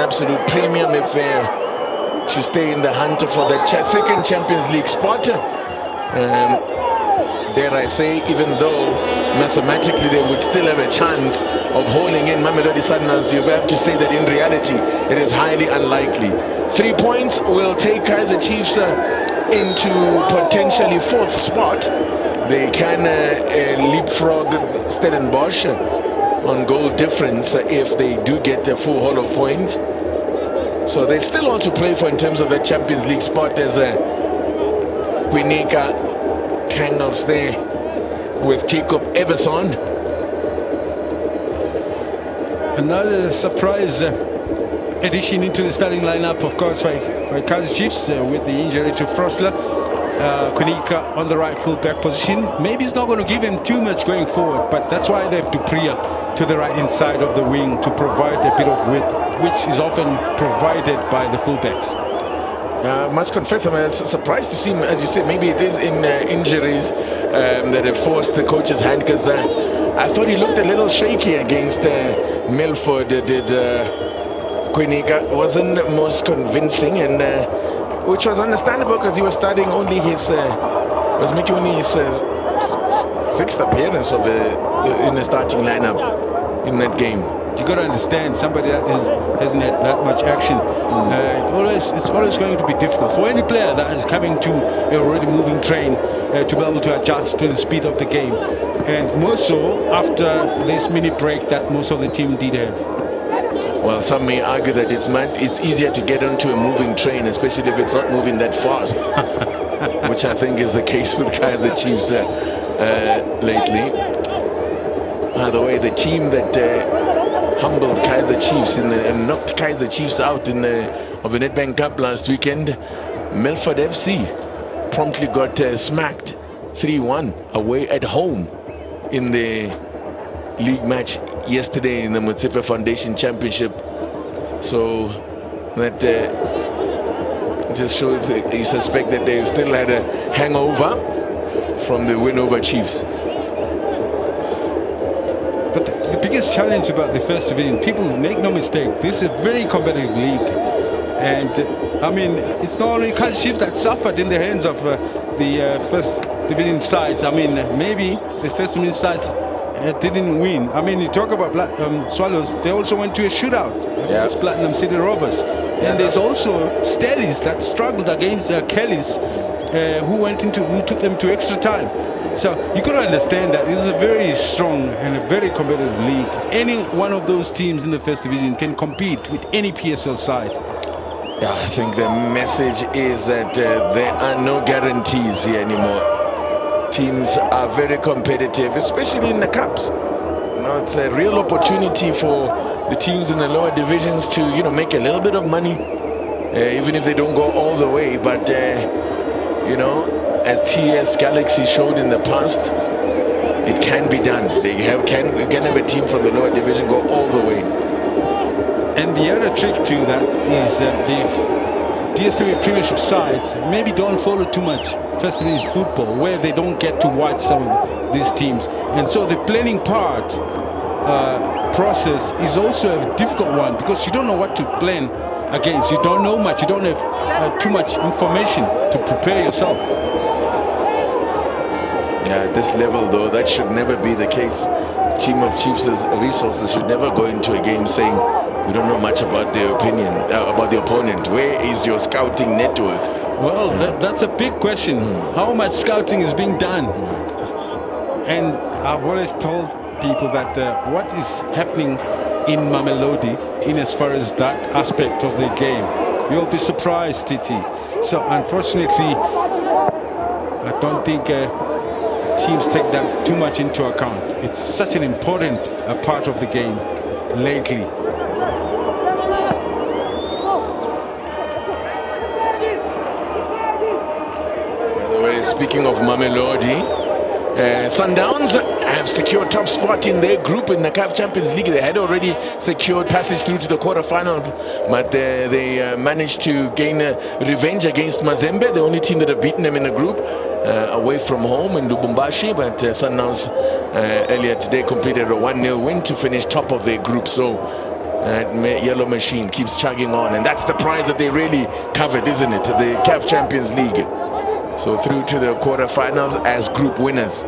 absolute premium if they're to stay in the hunt for the second Champions League spot. Dare I say, even though mathematically they would still have a chance of holding in Mamelodi Sundowns, you have to say that in reality it is highly unlikely. 3 points will take Kaizer Chiefs into potentially 4th spot. They can leapfrog Stellenbosch on goal difference if they do get a full haul of points. So they still want to play for in terms of the Champions League spot as Kwinika tangles there with Jacob Everson. Another surprise addition into the starting lineup, of course, by Kaizer Chiefs with the injury to Frosler. Kwinika on the right full-back position. Maybe it's not going to give him too much going forward, but that's why they have Dupriya to the right-hand side of the wing to provide a bit of width, which is often provided by the full-backs. I must confess, I'm surprised to see him, as you say, maybe it is in injuries that have forced the coach's hand, because I thought he looked a little shaky against Milford. Did Kwinika wasn't most convincing, and which was understandable because he was starting only his was making only his 6th appearance of in the starting lineup in that game. You got to understand, somebody that hasn't had that much action, it's always going to be difficult for any player that is coming to an already moving train to be able to adjust to the speed of the game, and more so after this mini break that most of the team did have. Well, some may argue that it's easier to get onto a moving train, especially if it's not moving that fast, which I think is the case with Kaizer Chiefs lately. By the way, the team that humbled Kaizer Chiefs and knocked Kaizer Chiefs out of the Nedbank Cup last weekend, Milford FC, promptly got smacked 3-1 away at home in the league match yesterday in the Motsepe Foundation Championship. So that just shows you suspect that they still had a hangover from the win over Chiefs. But the biggest challenge about the first division, people make no mistake, this is a very competitive league. And I mean, it's not only Kaizer Chiefs that suffered in the hands of the first division sides. I mean, maybe the first division sides didn't win. I mean, you talk about Swallows, they also went to a shootout against Platinum City Rovers. And there's also Stellies that struggled against Kellys, who took them to extra time. So you got to understand that this is a very strong and a very competitive league. Any one of those teams in the first division can compete with any PSL side. Yeah, I think the message is that there are no guarantees here anymore. Teams are very competitive, especially in the cups. You know, it's a real opportunity for the teams in the lower divisions to, make a little bit of money, even if they don't go all the way. But as TS Galaxy showed in the past, it can be done. You can have a team from the lower division go all the way. And the other trick to that is the DSW Premiership sides maybe don't follow too much first division football, where they don't get to watch some of these teams. And so the planning process is also a difficult one, because you don't know what to plan against. You don't know much. You don't have too much information to prepare yourself. Yeah, at this level, though, that should never be the case. The team of Chiefs' resources should never go into a game saying, we don't know much about the about the opponent. Where is your scouting network? Well, that's a big question. How much scouting is being done? And I've always told people that what is happening in Mamelodi in as far as that aspect of the game, you'll be surprised, Titi. So unfortunately, I don't think teams take that too much into account. It's such an important part of the game lately. Speaking of Mamelodi, Sundowns have secured top spot in their group in the CAF Champions League. They had already secured passage through to the quarterfinals, but they managed to gain revenge against Mazembe, the only team that have beaten them in the group, away from home in Lubumbashi. But Sundowns earlier today completed a 1-0 win to finish top of their group. So That yellow machine keeps chugging on, and that's the prize that they really covered, isn't it? The CAF Champions League. So through to the quarterfinals as group winners.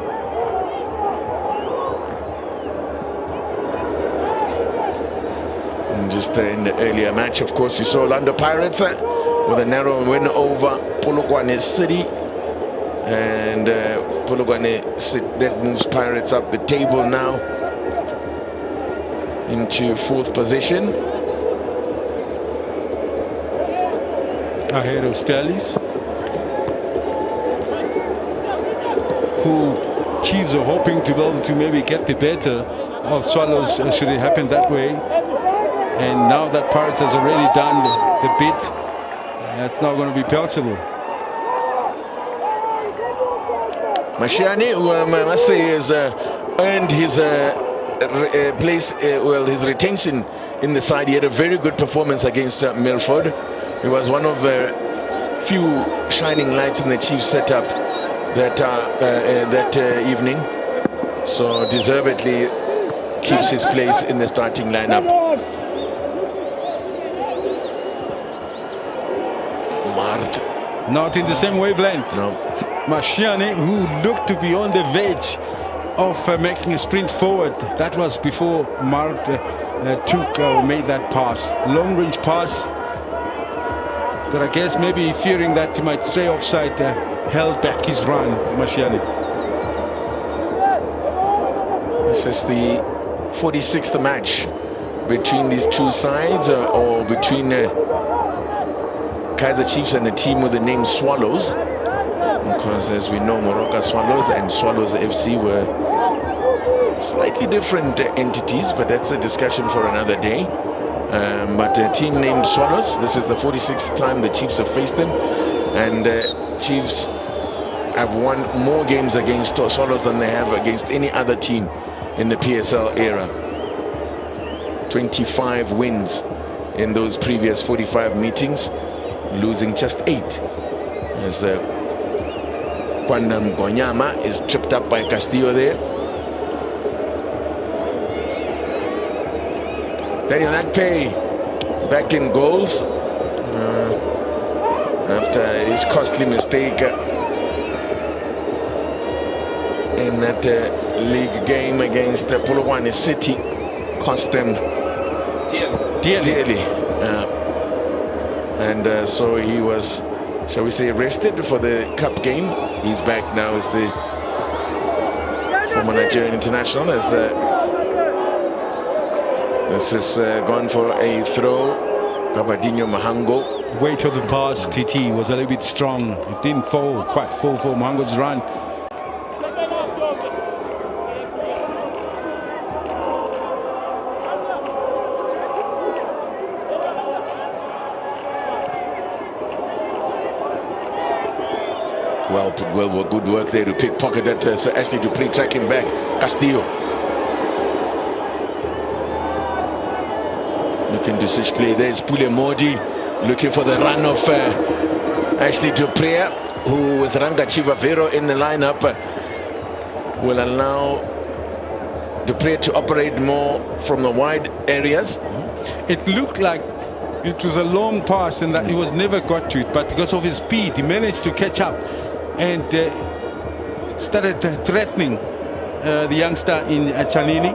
And just in the earlier match, of course, you saw Orlando Pirates with a narrow win over Polokwane City. And Polokwane City, that moves Pirates up the table now into 4th position. Ahead of Stellies, who Chiefs are hoping to be able to maybe get the better of Swallows should it happen that way. And now that Pirates has already done the bit, that's not going to be possible. Mashiane, who I must say has earned his place, his retention in the side. He had a very good performance against Milford. He was one of the few shining lights in the Chiefs setup that evening. So deservedly keeps his place in the starting lineup. Mart. Not in the same wavelength. No. Mashiane, who looked to be on the verge of making a sprint forward. That was before Mart made that pass. Long-range pass. But I guess maybe fearing that he might stray offside, held back his run, Mashiane. This is the 46th match between these two sides, or between Kaizer Chiefs and a team with the name Swallows. Because as we know, Moroka Swallows and Swallows FC were slightly different entities, but that's a discussion for another day. But a team named Swallows, this is the 46th time the Chiefs have faced them, and Chiefs have won more games against Swallows than they have against any other team in the PSL era. 25 wins in those previous 45 meetings, losing just 8. As Kwanda Mgonyama is tripped up by Castillo there. Daniel Akpe back in goals after his costly mistake in that league game against Polokwane City. Cost them dearly. And so he was, shall we say, rested for the cup game. He's back now as the former Nigerian international. As this is gone for a throw. Gabadinho Mahango. Weight of the pass, TT, was a little bit strong. It didn't quite fall for Mahango's run. Well, good work there to pickpocket that Ashley to play, track him back. Castillo looking to switch play. There's Pule Modi looking for the run of Ashley Duprea, who with Ranga Chivavero in the lineup will allow Duprea to operate more from the wide areas. It looked like it was a long pass and that he was never got to it, but because of his speed he managed to catch up and started threatening the youngster in Chanini,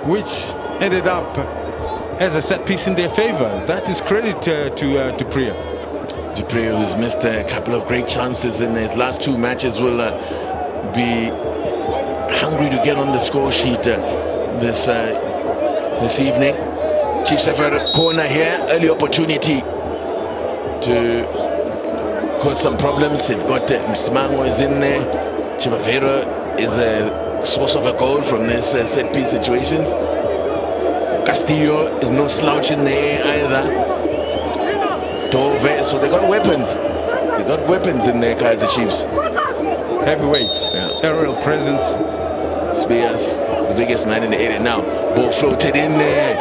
which ended up as a set piece in their favor. That is credit to Duprea. Duprea, who's missed a couple of great chances in his last 2 matches, will be hungry to get on the score sheet this evening. Chiefs have a corner here, early opportunity to cause some problems. They've got Msimango is in there. Chivavero is a source of a goal from this set piece situations. Castillo is no slouch in the air either. Dove, so they got weapons. They got weapons in there, Kaizer Chiefs. Heavyweights, aerial presence. Spears, the biggest man in the area now. Ball floated in there.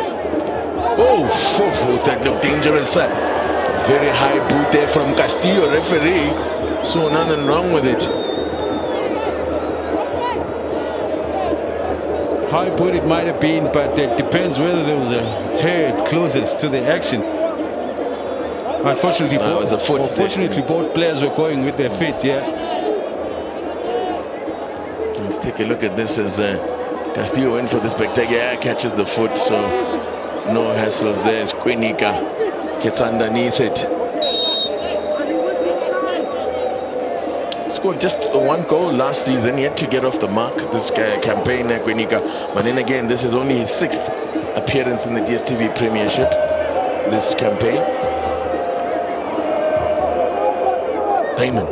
Oh, that looked dangerous. Very high boot there from Castillo, referee. So nothing wrong with it. how good it might have been, but it depends whether there was a head closest to the action. Unfortunately, it was a foot. Unfortunately, both players were going with their feet. Yeah. Let's take a look at this as Castillo went for the spectacular, catches the foot, so no hassles there as Kwinika gets underneath it. Scored just one goal last season, yet to get off the mark this campaign, Kwinika. But then again, this is only his 6th appearance in the DStv Premiership this campaign. Damon.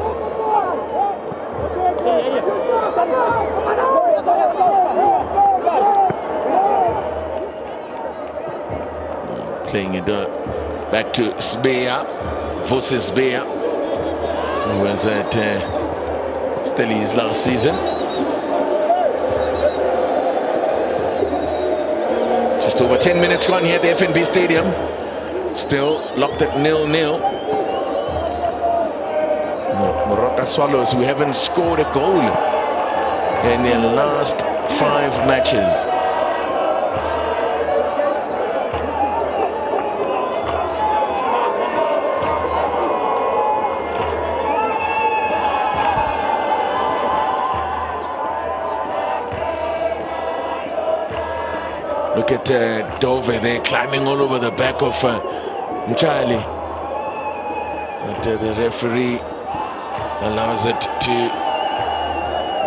Playing it back to Sbeya, Voses Sbeya, who was at Stelli's last season. Just over 10 minutes gone here at the FNB Stadium. Still locked at 0-0. Moroka Swallows, who haven't scored a goal in their last 5 matches. Look at Dove there climbing all over the back of Mchali. But the referee allows it to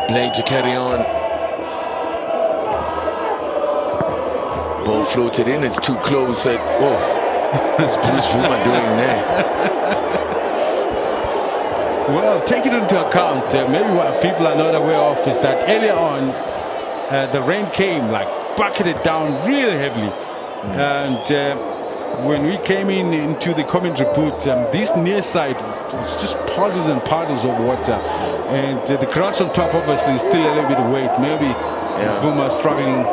play to carry on. Ball floated in, it's too close. What's Bruce Vuma doing there? Well, taking into account, maybe what people are not aware of is that earlier on, the rain came, like bucketed down really heavily. And when we came into the commentary booth, this near side was just puddles and puddles of water. And the grass on top, obviously, is still a little bit of weight. Maybe Boomer struggling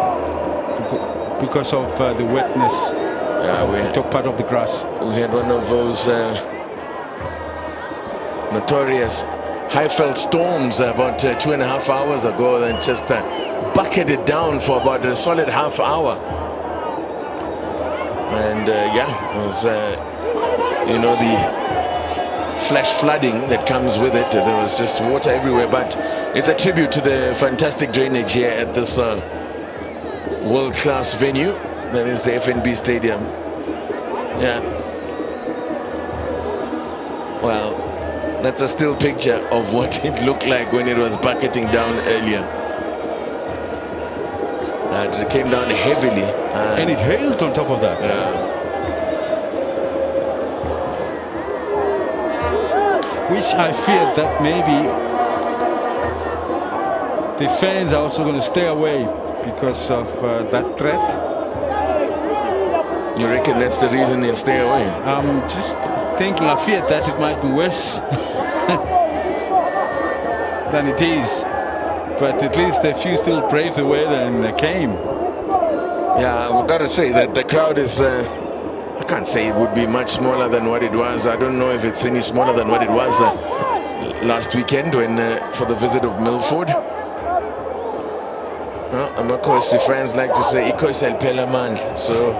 because of the wetness, the top part of the grass. We had one of those notorious high-felt storms about 2.5 hours ago, and just bucketed down for about a solid half hour. And it was you know, the flash flooding that comes with it. There was just water everywhere, but it's a tribute to the fantastic drainage here at this world-class venue that is the FNB Stadium. Well, that's a still picture of what it looked like when it was bucketing down earlier. It came down heavily. And it hailed on top of that. Which I fear that maybe the fans are also going to stay away because of that threat. You reckon that's the reason they'll stay away? I'm just thinking, I fear that it might be worse than it is. But at least a few still braved the weather and came. Yeah, we've got to say that the crowd is, I can't say it would be much smaller than what it was. I don't know if it's any smaller than what it was last weekend when for the visit of Milford. And of course, the friends like to say, Ikos El Pelaman. So,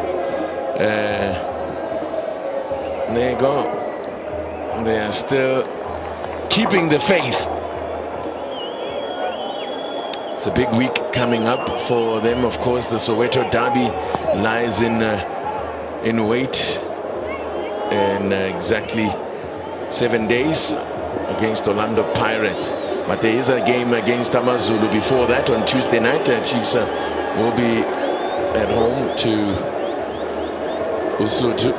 there you go. They are still keeping the faith. It's a big week coming up for them. Of course, the Soweto Derby lies in wait in exactly 7 days against Orlando Pirates. But there is a game against AmaZulu before that on Tuesday night. Chiefs will be at home to Usutu.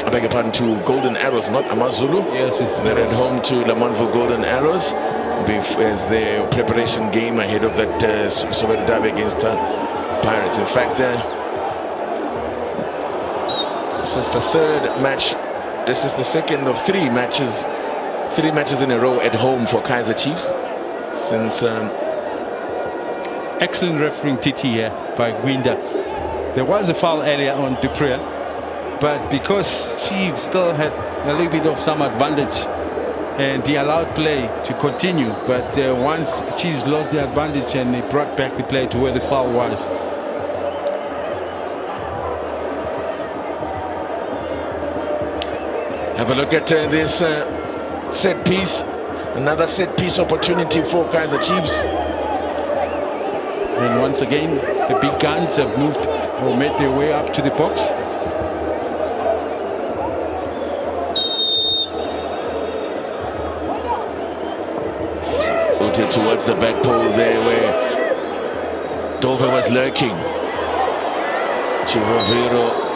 I beg your pardon, to Golden Arrows, not AmaZulu. Yes, they're at home to Lamontville Golden Arrows as their preparation game ahead of that Soweto Derby against Pirates. In fact, this is the 3rd match. This is the 2nd of 3 matches. 3 matches in a row at home for Kaizer Chiefs since. Excellent refereeing TT here by Gwinda. There was a foul earlier on Dupree, but because Chiefs still had a little bit of some advantage and he allowed play to continue. But once Chiefs lost the advantage and they brought back the play to where the foul was. Have a look at this set piece. Another set piece opportunity for Kaizer Chiefs. And once again, the big guns have moved or made their way up to the box. Routed towards the back pole there where Dover was lurking. Chivaviro.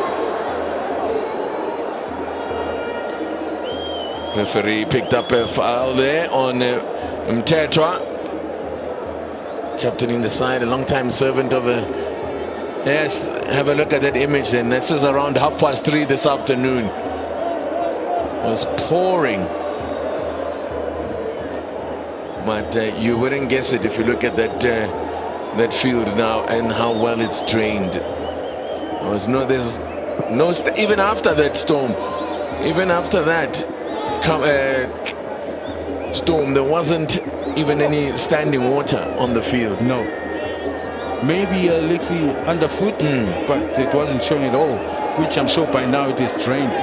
Referee picked up a foul there on Mtetwa. Captain in the side, a long-time servant of a... Yes, have a look at that image then. This is around 3:30 this afternoon. It was pouring. But you wouldn't guess it if you look at that field now and how well it's drained. There's no even after that storm, even after that storm, there wasn't even any standing water on the field. No. Maybe a little underfoot, but it wasn't showing at all, which I'm sure by now it is drained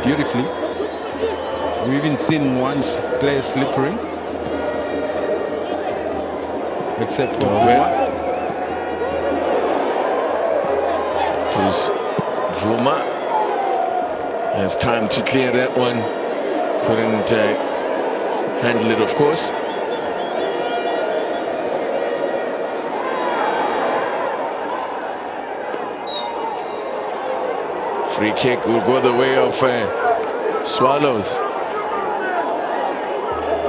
beautifully. We've even seen one player slippery, except for Vuma has time to clear that one. Couldn't handle it, of course. Free kick will go the way of Swallows.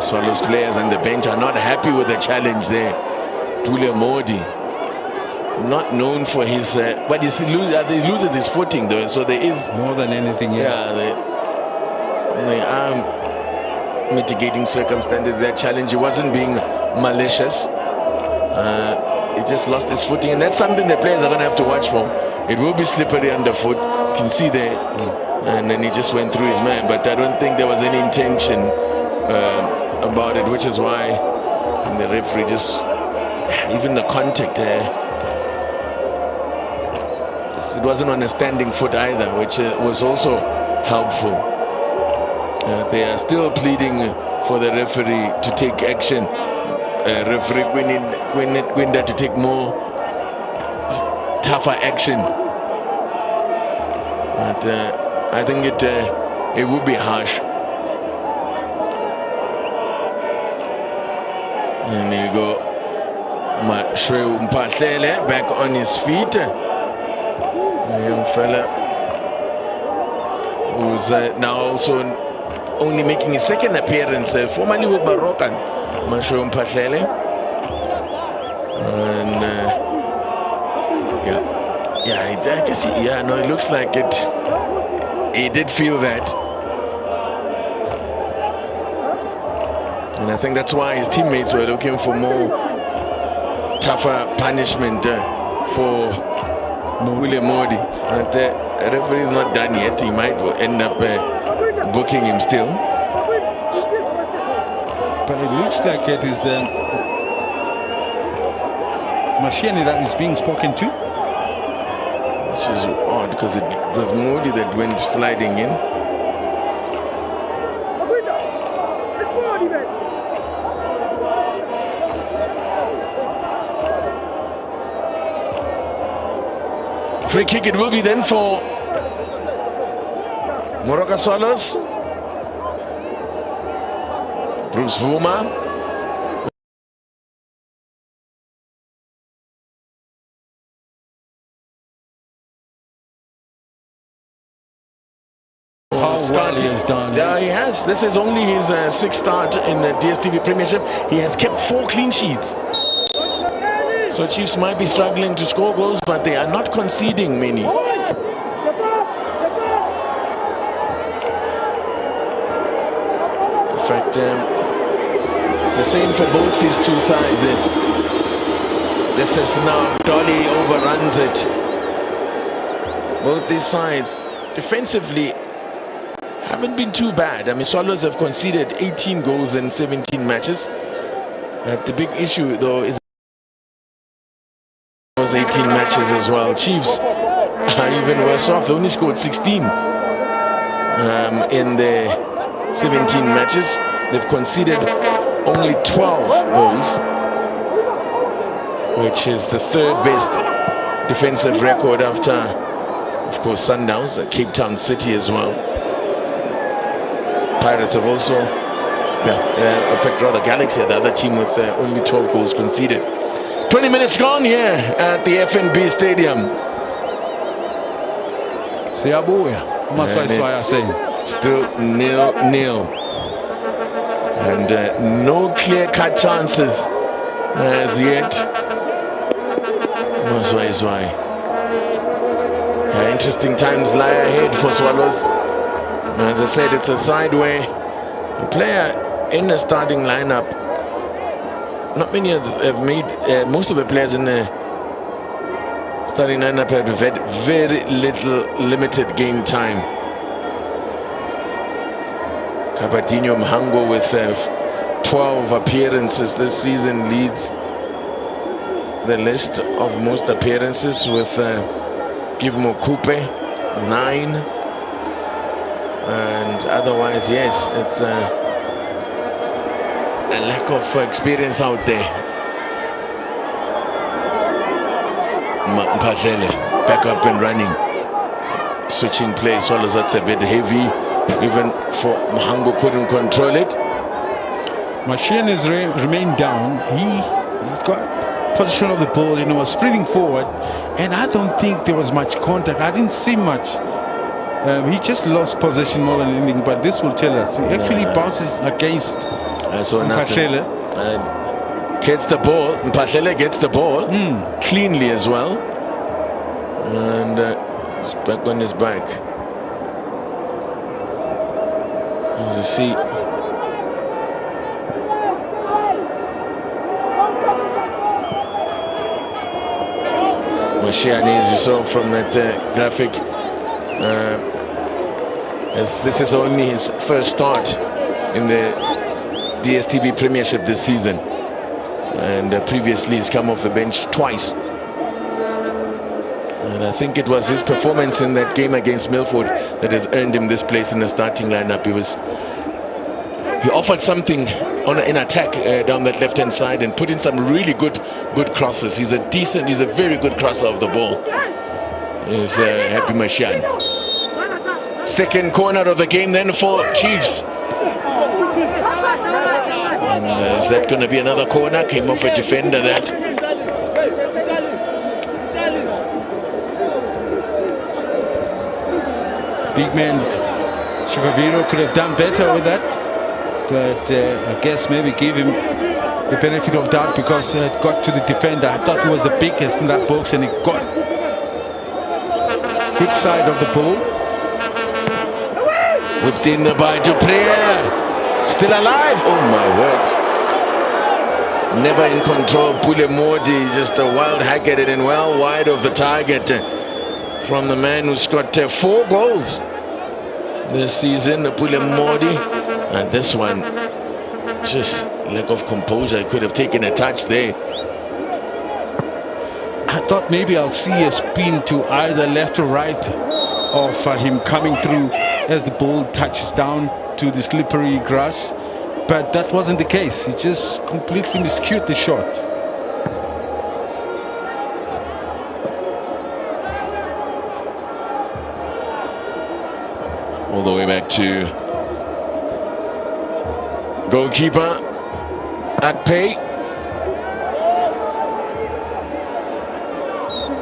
Swallows players and the bench are not happy with the challenge there. Tulia Modi, not known for his, but he loses his footing though, so there is more than anything. Yeah, they are mitigating circumstances. That challenge, he wasn't being malicious. He just lost his footing, and that's something the players are going to have to watch for. It will be slippery underfoot. You can see there, and then he just went through his man. But I don't think there was any intention about it, which is why the referee just, even the contact there, it wasn't on a standing foot either, which was also helpful. They are still pleading for the referee to take action. Referee Gwinda to take more tougher action. But I think it would be harsh. And there you go. Mashweu Mpahlele back on his feet. A young fella who's now also only making his second appearance, formerly with Moroka, Mashweu Mpahlele. And I guess it looks like it. He did feel that. And I think that's why his teammates were looking for more tougher punishment for William Modi. But the referee is not done yet. He might end up booking him still. But it looks like it is Mashini that is being spoken to. Which is odd because it was Modi that went sliding in. Free kick it will be then for Moroka Swallows. Bruce Vuma. Yeah, he has. This is only his sixth start in the DStv Premiership. He has kept 4 clean sheets. So Chiefs might be struggling to score goals, but they are not conceding many. In fact, it's the same for both these two sides. This is now Dolly overruns it. Both these sides defensively haven't been too bad. I mean, Swallows have conceded 18 goals in 17 matches. The big issue, though, is those 18 matches as well. Chiefs are even worse off. They only scored 16 in the 17 matches. They've conceded only 12 goals, which is the third best defensive record after, of course, Sundowns, Cape Town City as well. Pirates have also, in fact, rather Galaxy, the other team with only 12 goals conceded. 20 minutes gone here at the FNB Stadium. Siyabuya. Still 0-0. And no clear-cut chances as yet. Interesting times lie ahead for Swallows. As I said, it's a side where a player in the starting lineup, not many have made, most of the players in the starting lineup have had very little limited game time. Kapatinho Mhango with 12 appearances this season leads the list of most appearances with Givmo Coupe 9, and otherwise, yes, it's a lack of experience out there. Mphahlele back up and running, switching play. Swallows, that's a bit heavy, even for Mhango, couldn't control it. Machine has remained down. He got position of the ball and was sprinting forward, and I don't think there was much contact. I didn't see much. He just lost possession more than anything, but this will tell us. He actually bounces against Mphahlele. Gets the ball. Mphahlele gets the ball cleanly as well, and he's back on his back. As you see, Mashiane, as you saw from that graphic, as this is only his first start in the DSTV Premiership this season, and previously he's come off the bench twice. And I think it was his performance in that game against Milford that has earned him this place in the starting lineup. He offered something in attack down that left-hand side and put in some really good crosses. He's a very good crosser of the ball. Is Happy Mashiane. Second corner of the game then for Chiefs. And, is that going to be another corner? Came off a defender that. Big man Shivaviro could have done better with that, but I guess maybe give him the benefit of doubt because it got to the defender. I thought he was the biggest in that box, and he got good side of the ball. Whipped in by Dupree, still alive. Oh my word! Never in control. Pule Mordi, just a wild hack at it and well wide of the target from the man who's got 4 goals this season, Pule Mordi. And this one, just lack of composure. I could have taken a touch there. I thought maybe I'll see a spin to either left or right of him coming through as the ball touches down to the slippery grass, but that wasn't the case. He just completely miscued the shot. All the way back to goalkeeper Akpay.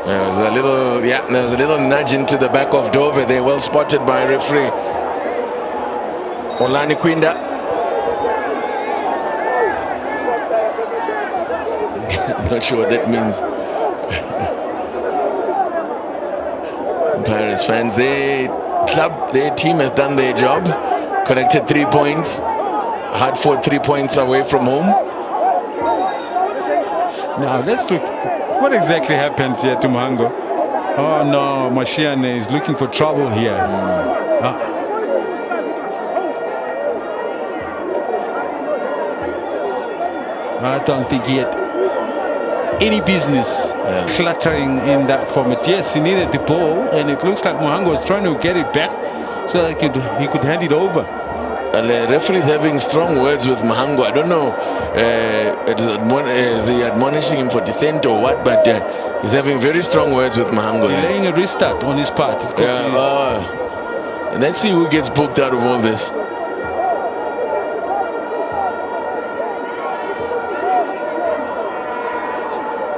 There was a little nudge into the back of Dove there, well spotted by referee Olani Kwinda. Not sure what that means. Pirates fans, their team has done their job, connected 3 points, hard fought 3 points away from home. Now let's look what exactly happened here to Mhango. Oh no, Mashiane is looking for trouble here. I don't think he had any business cluttering in that format. Yes, he needed the ball, and it looks like Mohango was trying to get it back so that he could hand it over. The referee's having strong words with Mohango. I don't know is he admonishing him for dissent or what, but he's having very strong words with Mohango. Delaying a restart on his part. Let's see who gets booked out of all this.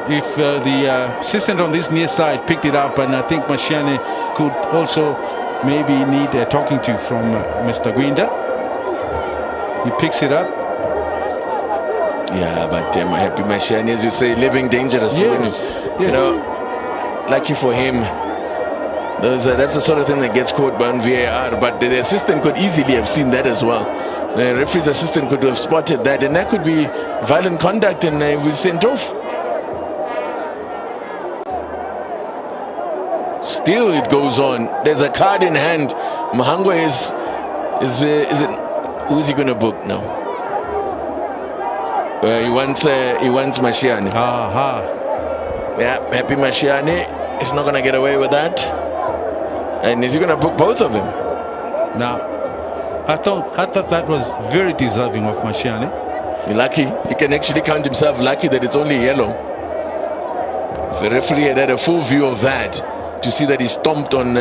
If the assistant on this near side picked it up, and I think Mashiane could also maybe need a talking to from Mr. Gwinda. He picks it up. Yeah, but Happy Mashiane, as you say, living dangerously. Yes. You know, lucky for him. That's the sort of thing that gets caught by VAR, but the assistant could easily have seen that as well. The referee's assistant could have spotted that, and that could be violent conduct, and we'll send off. Still it goes on. There's a card in hand. Mohango is it? Who is he going to book now? He wants Mashiane. Yeah, Happy Mashiane is not going to get away with that. And is he going to book both of them? Now, I thought that was very deserving of Mashiane. You're lucky. He can actually count himself lucky that it's only yellow. If the referee had a full view of that, to see that he stomped on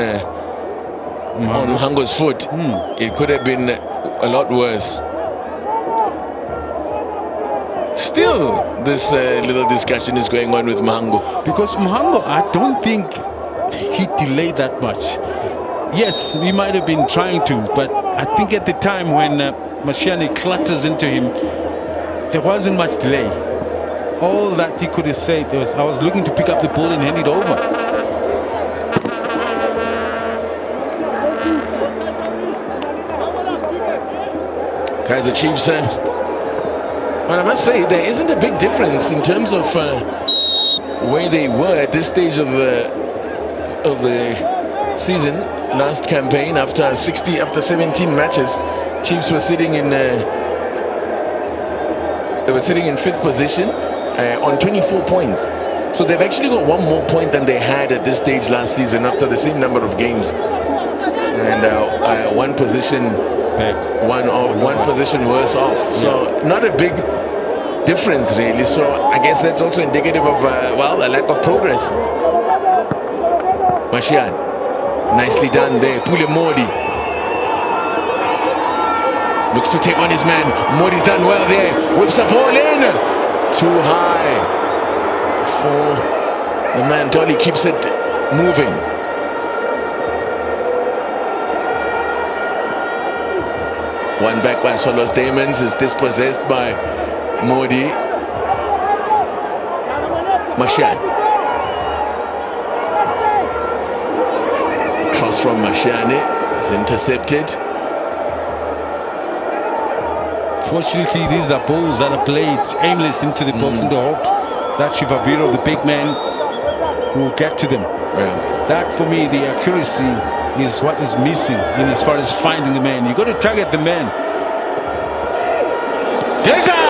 Mohango's foot, it could have been a lot worse. Still, this little discussion is going on with Mohango. Because Mohango, I don't think he delayed that much. Yes, he might have been trying to, but I think at the time when Mashiane clutters into him, there wasn't much delay. All that he could have said was, I was looking to pick up the ball and hand it over. Kaizer Chiefs, but I must say there isn't a big difference in terms of where they were at this stage of the season. Last campaign, after 17 matches, Chiefs were sitting in fifth position on 24 points. So they've actually got one more point than they had at this stage last season after the same number of games, and one position back, one position worse off. So not a big difference really. So I guess that's also indicative of a lack of progress. Mashiane, nicely done there. Pule Modi looks to take on his man. Modi's done well there. Whips a ball in. Too high for the man. Dolly keeps it moving. One back by Swallows Damons is dispossessed by Modi. Mashiane. Cross from Mashiane is intercepted. Fortunately, these are balls that are played aimless into the box in the hope that Shivaviro, the big man, will get to them. Yeah. That, for me, the accuracy is what is missing in as far as finding the man. You got to target the man. Delta!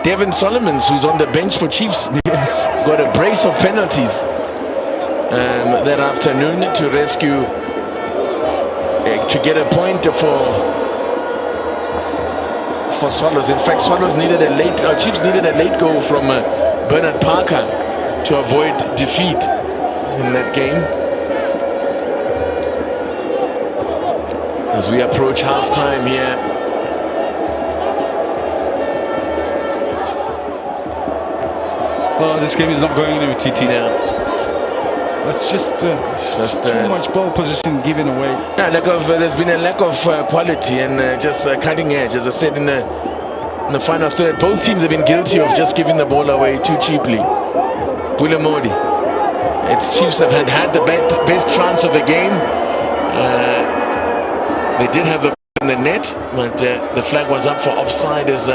Devin Solomons, who's on the bench for Chiefs, Yes. got a brace of penalties that afternoon to rescue, to get a point for Swallows. In fact, Swallows needed Chiefs needed a late goal from Bernard Parker to avoid defeat in that game. As we approach half-time here. Oh, this game is not going anywhere, TT. Yeah. That's just too much ball position given away. Yeah, there's been a lack of quality and just cutting edge. As I said in the final third, both teams have been guilty of just giving the ball away too cheaply. Bulamodi. Chiefs have had the best chance of the game. They did have the in the net, but the flag was up for offside as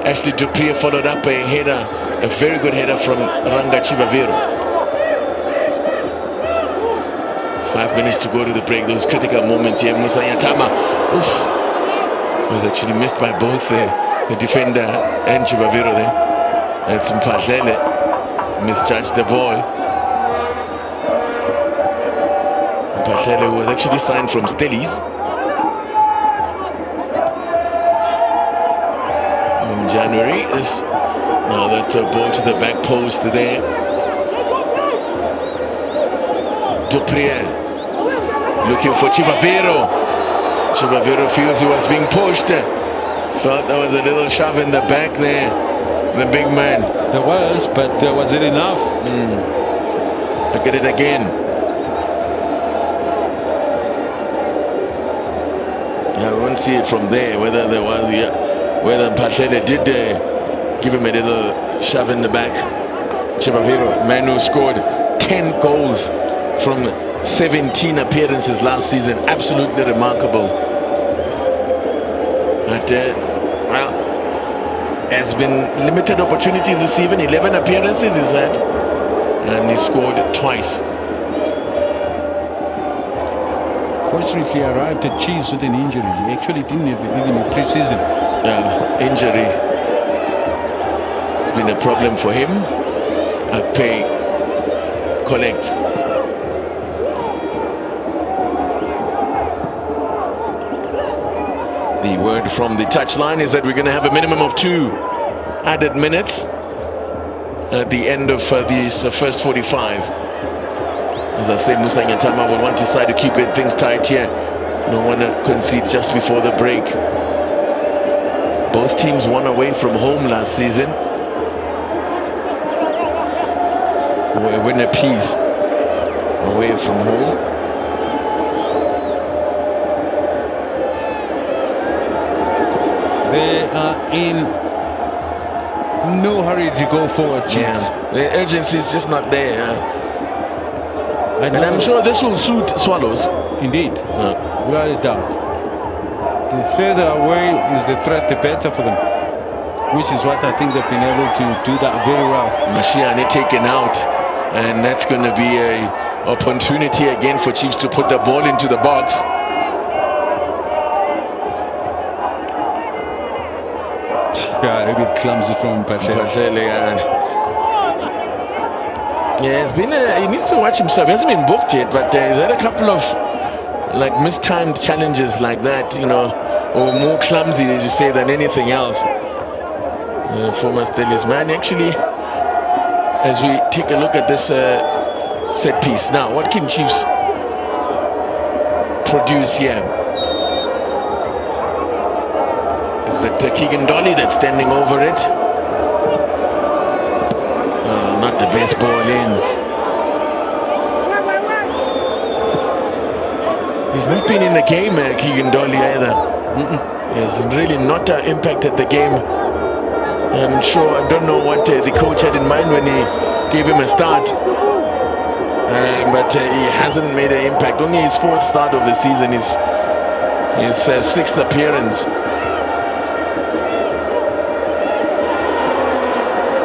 Ashley Dupree followed up a header, a very good header from Ranga Chivaviro. 5 minutes to go to the break. Those critical moments here. Musa Nyatama was actually missed by both the defender and Chivaviro there. And Mpahlele misjudged the ball. Mpahlele, who was actually signed from Stellies in January, is now that ball to the back post there. Dupree looking for Chivaviro. Chivaviro feels he was being pushed. Felt there was a little shove in the back there. The big man. There was, but was it enough? Look at it again. I won't see it from there whether there was, whether Mpahlele did give him a little shove in the back. Chivaviro, man who scored 10 goals from 17 appearances last season. Absolutely remarkable. But well, has been limited opportunities this season. 11 appearances he's had, and he scored twice. Fortunately, he arrived at Chiefs with an injury. He actually didn't have even a pre-season. Injury. It's been a problem for him. Pay, collect. The word from the touchline is that we're going to have a minimum of 2 added minutes at the end of these first 45. As I said, Musa Nyatama will want his side to keep things tight here. Don't want to concede just before the break. Both teams won away from home last season. A win apiece away from home. They are in no hurry to go forward, Chiefs. Yeah, the urgency is just not there. And I'm sure this will suit Swallows. Indeed, without a doubt. The further away is the threat, the better for them. Which is what I think they've been able to do that very well. Mashiane taken out, and that's going to be an opportunity again for Chiefs to put the ball into the box. Yeah, a bit clumsy from Mpahlele. Yeah, it's been he needs to watch himself. He hasn't been booked yet, but he's had a couple of like mistimed challenges like that, you know, or more clumsy, as you say, than anything else. Former Stellies man, actually, as we take a look at this set piece. Now, what can Chiefs produce here? Is it Keegan Dolly that's standing over it? Not the best ball in. He's not been in the game, Keegan Dolly, either. He has really not impacted the game. I'm sure, I don't know what the coach had in mind when he gave him a start. But he hasn't made an impact. Only his 4th start of the season, his 6th appearance.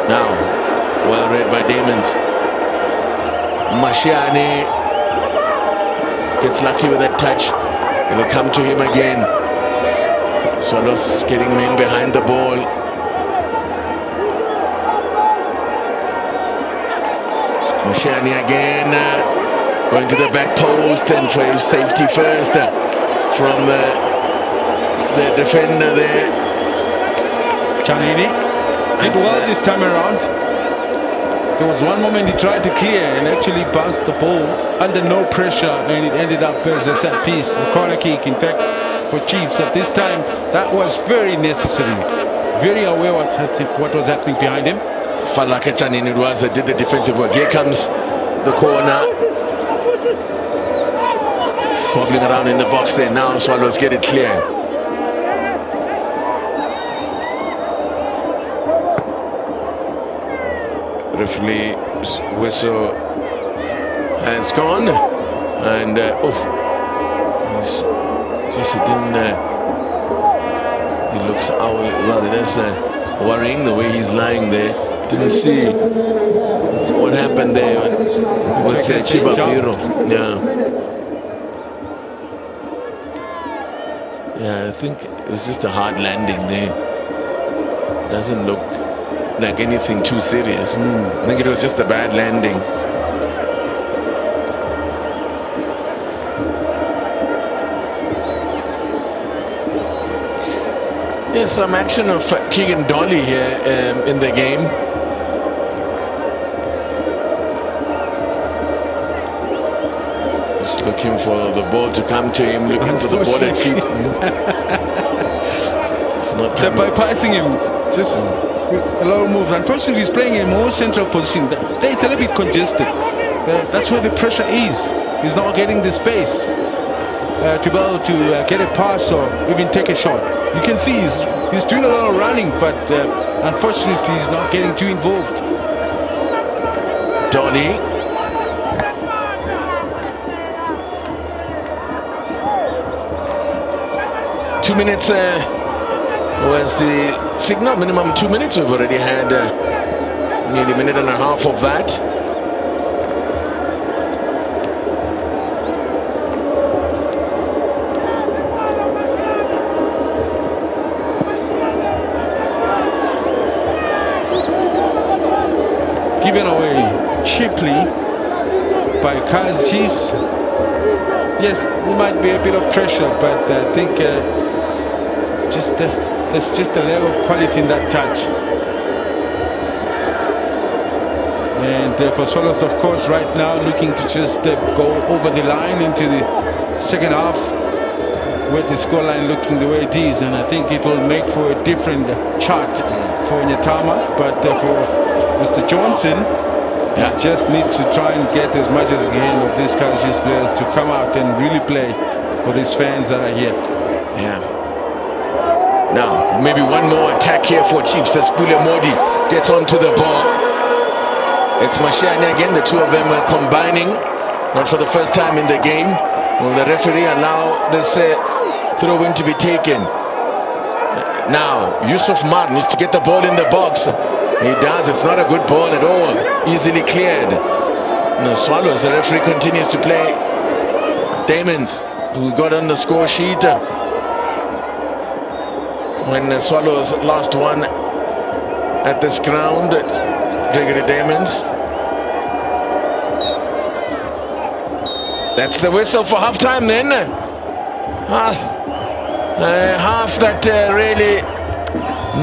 Now, well read by Damons. Mashiane gets lucky with that touch. It'll come to him again. Swallows getting men behind the ball. Mashani again going to the back post, and for safety first from the defender there. Chanini did well this time around. There was one moment he tried to clear and actually bounced the ball under no pressure, and it ended up as a set piece, a corner kick, in fact, for Chiefs. But this time, that was very necessary. Very aware what was happening behind him. Felt like Chanini was did the defensive work. Here comes the corner. Wobbling around in the box there. Now Swallows get it clear. Referee's whistle has gone, and just it didn't. He looks well. It is worrying the way he's lying there. Didn't see what happened there with Chiba Piro. Yeah, I think it was just a hard landing there. Doesn't look like anything too serious. I think it was just a bad landing. There's some action of Keegan Dolly here in the game. Just looking for the ball to come to him, looking for the ball at feet. It's not They're bypassing him, just a lot of moves. Unfortunately, he's playing in a more central position. It's a little bit congested. That's where the pressure is. He's not getting the space to be able to get a pass or even take a shot. You can see he's doing a lot of running, but unfortunately he's not getting too involved. Dolly. 2 minutes was the signal, minimum 2 minutes. We've already had nearly a minute and a half of that. Given away cheaply by Kaizer Chiefs. Yes, there might be a bit of pressure, but I think there's just a level of quality in that touch. And for Swallows, of course, right now looking to just go over the line into the second half with the scoreline looking the way it is, and I think it will make for a different chart for Nyatama. But for Mr. Johnson, he just needs to try and get as much as he can of these Kaizer Chiefs players to come out and really play for these fans that are here. Yeah. Now, maybe one more attack here for Chiefs as Pule Modi gets onto the ball. It's Mashani again, the two of them are combining. Not for the first time in the game. Will the referee allow this throw-in to be taken? Now, Yusuf Mar needs to get the ball in the box. He does. It's not a good ball at all. Easily cleared. The Swallows, the referee continues to play. Damons, who got on the score sheet when the Swallows lost one at this ground. Gregory Damons. That's the whistle for half-time then. Half that really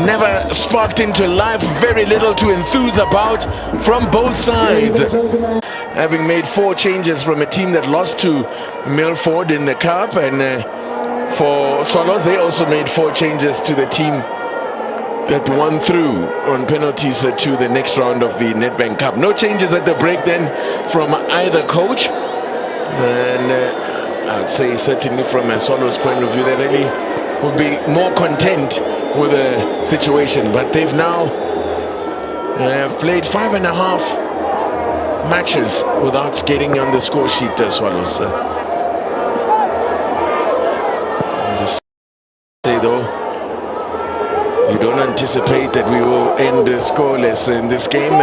never sparked into life, very little to enthuse about from both sides. Having made 4 changes from a team that lost to Milford in the Cup, and for Swallows, they also made 4 changes to the team that won through on penalties to the next round of the Nedbank Cup. No changes at the break then from either coach, and I'd say certainly from a Swallows point of view, they really would be more content with the situation. But they've now played 5.5 matches without skating on the score sheet, Swallows. As I say though, you don't anticipate that we will end scoreless in this game.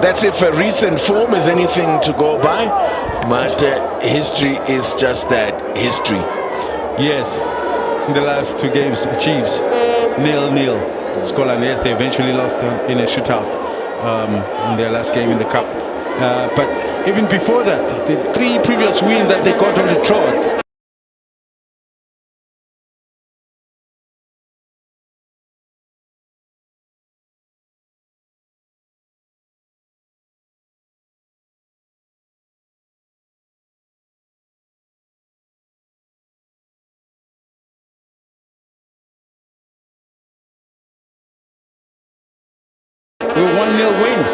That's if recent form is anything to go by, but history is just that, history. Yes, in the last 2 games. Chiefs 0-0 scoreline. Yes, they eventually lost in a shootout in their last game in the cup. But even before that, the 3 previous wins that they got on the trot. With 1-0 wins.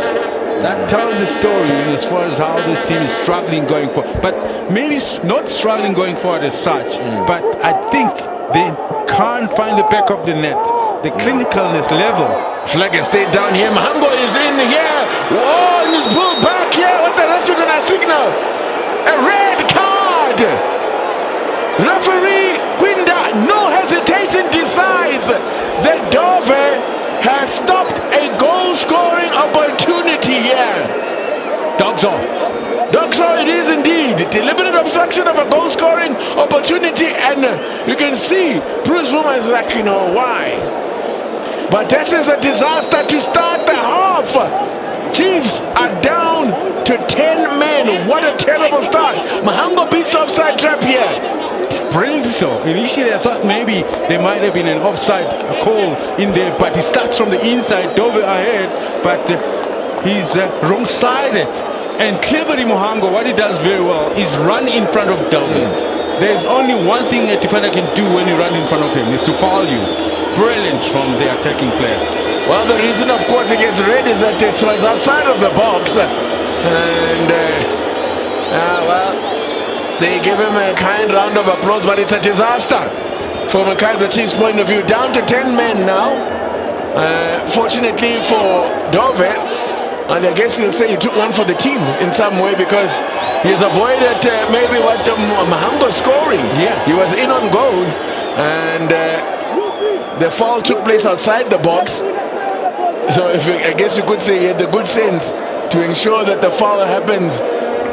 That tells the story as far as how this team is struggling going forward. But maybe not struggling going forward as such, but I think they can't find the back of the net. The clinicalness level. Flag has stayed down here. Mahango is in here. Whoa, and he's pulled back here. What the referee gonna signal? A red card. Referee Quinda, no hesitation, decides that Dove has stopped a goal-scoring opportunity here. Dogs off. Doxo, it is indeed. Deliberate obstruction of a goal-scoring opportunity, and you can see Bruce Woman is like, why? But this is a disaster to start the half. Chiefs are down to 10 men. What a terrible start. Mahango beats offside trap here. Brilliant. So initially I thought maybe there might have been an offside call in there, but he starts from the inside, Dove ahead, but he's wrong-sided. And cleverly Mahango, what he does very well is run in front of Dove. There's only one thing a defender can do when you run in front of him, is to foul you. Brilliant from the attacking player. Well, the reason, of course, he gets red is that it was outside of the box, and they give him a kind round of applause, but it's a disaster from a Kaizer Chiefs point of view. Down to 10 men now. Fortunately for Dove, and I guess he'll say he took one for the team in some way, because he's avoided maybe what Mahango scoring. Yeah. He was in on goal, and the foul took place outside the box. So I guess you could say he had the good sense to ensure that the foul happens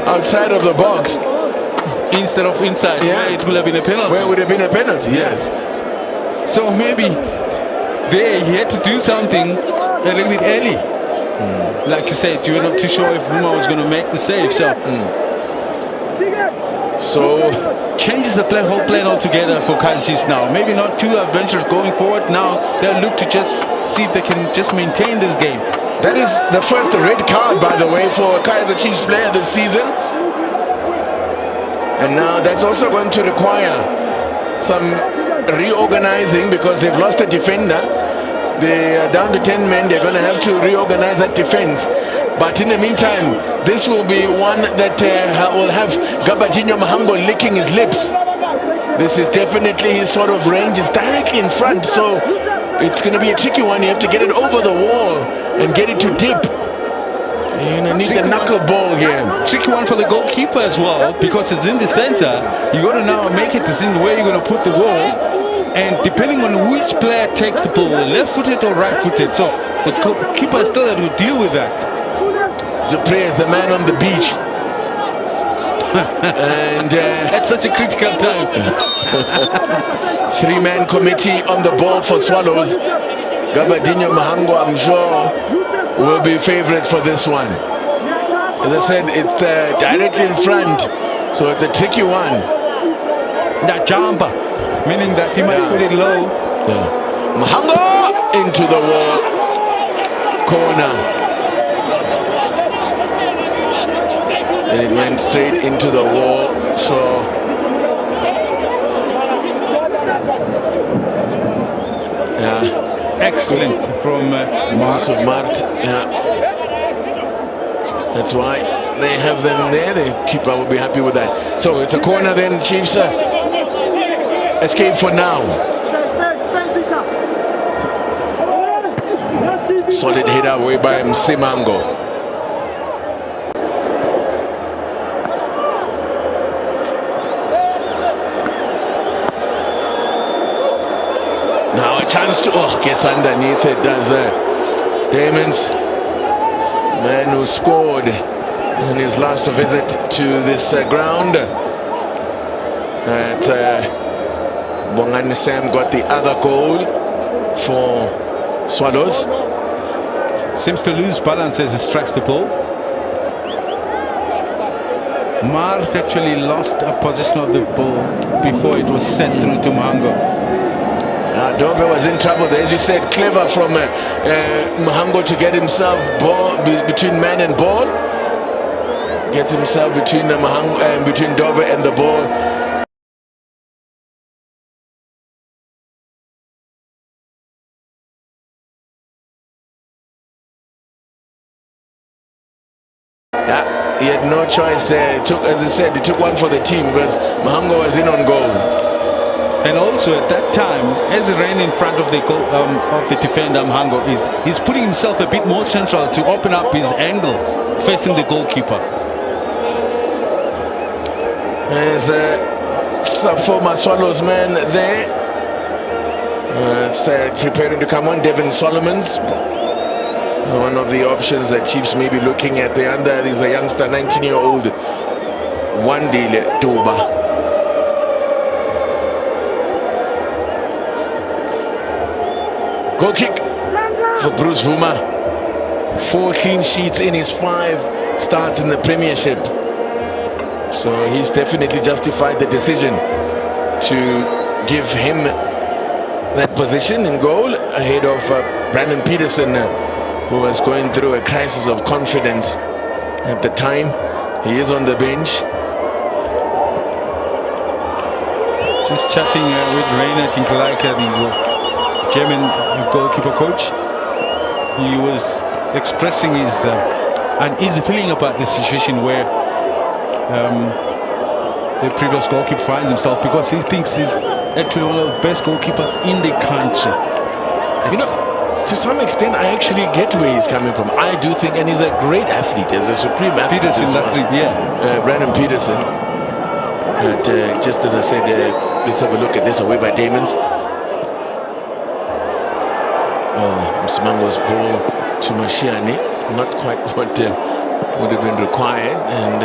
outside of the box instead of inside, where it will have been a penalty. Where it would have been a penalty, yes. So maybe there he had to do something a little bit early. Like you said, you were not too sure if Ruma was going to make the save. So changes the whole plan altogether for Kaizer Chiefs now. Maybe not too adventurous going forward. Now they'll look to just see if they can just maintain this game. That is the first red card, by the way, for a Kaizer Chiefs player this season. And now that's also going to require some reorganizing, because they've lost a defender. They are down to 10 men. They're going to have to reorganize that defense. But in the meantime, this will be one that will have Gabadinho Mahango licking his lips. This is definitely his sort of range. It's directly in front, so it's going to be a tricky one. You have to get it over the wall and get it to dip. You're going to need the knuckleball here. Tricky one for the goalkeeper as well, because it's in the center. You got to now make a decision where you're going to put the ball, and depending on which player takes the ball, left-footed or right-footed. So the keeper still has to deal with that. Dupree is the man on the beach. And at such a critical time. 3-man committee on the ball for Swallows. Gabadinho Mahango, I'm sure, will be favorite for this one. As I said, it's directly in front, so it's a tricky one. That jumper, meaning that he might put it low. Mahango into the wall. Corner. And it went straight into the wall, so excellent from Mart. That's why they have them there. The keeper will be happy with that. So it's a corner then. Chiefs escape for now. Solid hit away by Msimango. Now a chance to, gets underneath it, does Damon's man who scored in his last visit to this ground at Bongani Sam got the other goal for Swallows. Seems to lose balance as he strikes the ball. Mart actually lost a position of the ball before it was sent through to Mahango. Dove was in trouble there. As you said, clever from Mahango to get himself between man and ball. Gets himself between between Dove and the ball. Yeah, he had no choice there. As I said, he took one for the team because Mahango was in on goal. And also at that time, as he ran in front of the goal, of the defender Mahango, he's putting himself a bit more central to open up his angle facing the goalkeeper. There's a former Swallows man there. Preparing to come on, Devin Solomons. One of the options that Chiefs may be looking at. The under is a youngster, 19-year-old Wandile Tuba. Goal kick for Bruce Vuma. 4 clean sheets in his 5 starts in the Premiership. So he's definitely justified the decision to give him that position in goal ahead of Brandon Peterson, who was going through a crisis of confidence at the time. He is on the bench. Just chatting with Rainer Tinkalaika, the German goalkeeper coach. He was expressing his uneasy feeling about the situation where the previous goalkeeper finds himself, because he thinks he's actually one of the best goalkeepers in the country. You know, to some extent, I actually get where he's coming from. I do think, and he's a great athlete, as a supreme athlete. Peterson, athlete, yeah. Brandon Peterson. But just as I said, let's have a look at this away by Damons. Msimango's ball to Mashiane, not quite what would have been required, and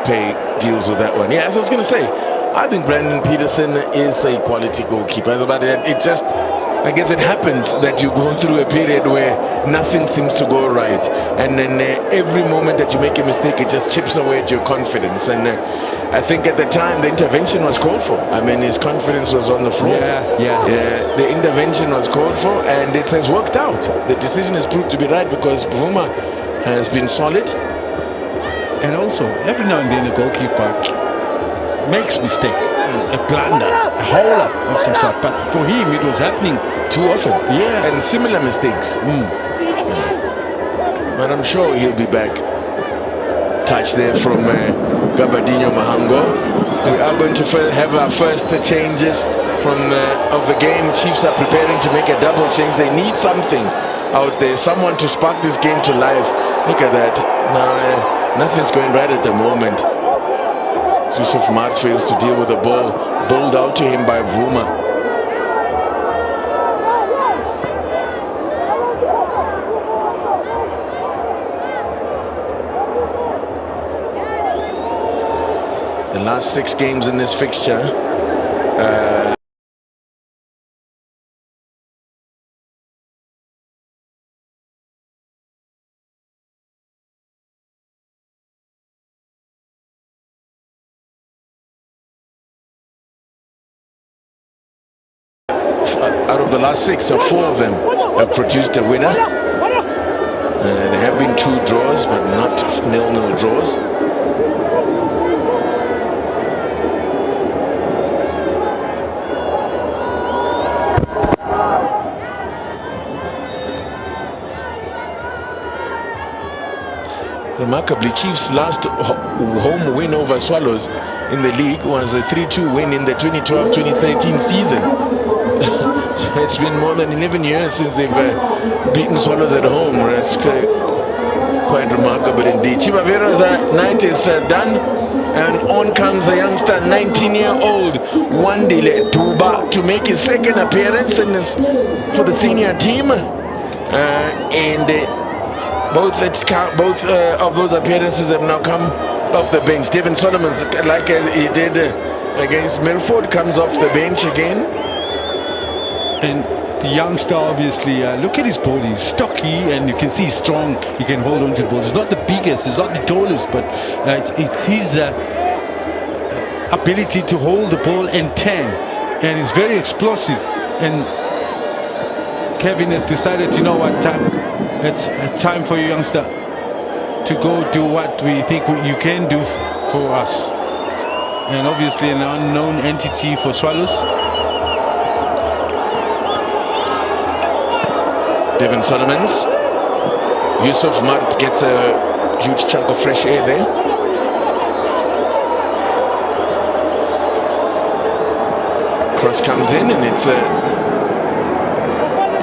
Pay deals with that one. Yeah, as I was going to say, I think Brandon Peterson is a quality goalkeeper. It just, I guess it happens that you go through a period where nothing seems to go right, and then every moment that you make a mistake, it just chips away at your confidence. And I think at the time the intervention was called for. I mean, his confidence was on the floor. Yeah. The intervention was called for, and it has worked out. The decision has proved to be right because Vuma has been solid. And also, every now and then a goalkeeper makes mistake, a blunder, a howler of some sort. But for him, it was happening too often. Yeah. And similar mistakes. But I'm sure he'll be back. Touch there from Gabadinho Mahango. We are going to have our first changes of the game. Chiefs are preparing to make a double change. They need something out there, someone to spark this game to life. Look at that. Now, nothing's going right at the moment. Yusuf Mart fails to deal with the ball, bowled out to him by Vuma. The last 6 games in this fixture, out of the last 6, so 4 of them have produced a winner. There have been 2 draws, but not 0-0 draws. Remarkably, Chiefs' last home win over Swallows in the league was a 3-2 win in the 2012-2013 season. So it's been more than 11 years since they've beaten Swallows at home. That's quite remarkable indeed. Chivavero's night is done, and on comes the youngster, 19-year-old Wandile Tuba, to make his second appearance for the senior team. Both of those appearances have now come off the bench. Devin Solomons, like he did against Milford, comes off the bench again. And the youngster, obviously, look at his body. He's stocky, and you can see he's strong. He can hold on to the ball. He's not the biggest, he's not the tallest, but it's his ability to hold the ball and turn. And he's very explosive. And Kevin has decided, you know what, it's a time for you, youngster, to go do what we think you can do for us. And obviously an unknown entity for Swallows. Devin Solomons. Yusuf Mart gets a huge chunk of fresh air there. Cross comes in and it's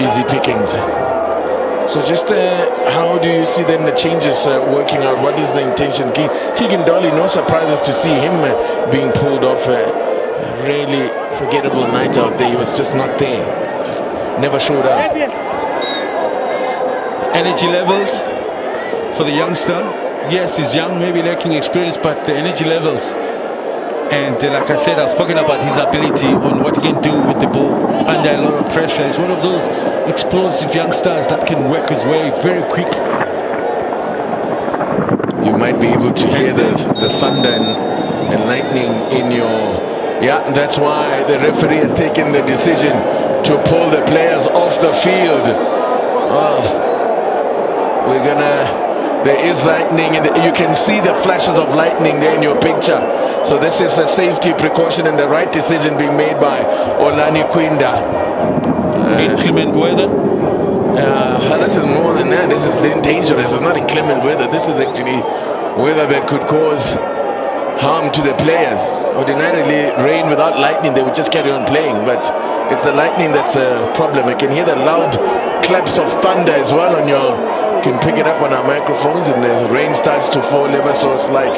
easy pickings. So just how do you see then the changes working out? What is the intention? Keegan Dolly, no surprises to see him being pulled off. A really forgettable night out there. He was just not there. Just never showed up. Energy levels for the youngster. Yes, he's young, maybe lacking experience, but the energy levels. And like I said, I've spoken about his ability on what he can do with the ball under a lot of pressure. He's one of those explosive youngsters that can work his way very quick. You might be able to hear the thunder and lightning in your... Yeah, that's why the referee has taken the decision to pull the players off the field. Oh. We're gonna... There is lightning, and you can see the flashes of lightning there in your picture. So this is a safety precaution and the right decision being made by Olani Kwinda. Inclement weather? This is more than that. This is dangerous. It's not inclement weather. This is actually weather that could cause harm to the players. Ordinarily, rain without lightning, they would just carry on playing. But it's the lightning that's a problem. I can hear the loud claps of thunder as well on your... You can pick it up on our microphones, and as rain starts to fall ever so slightly.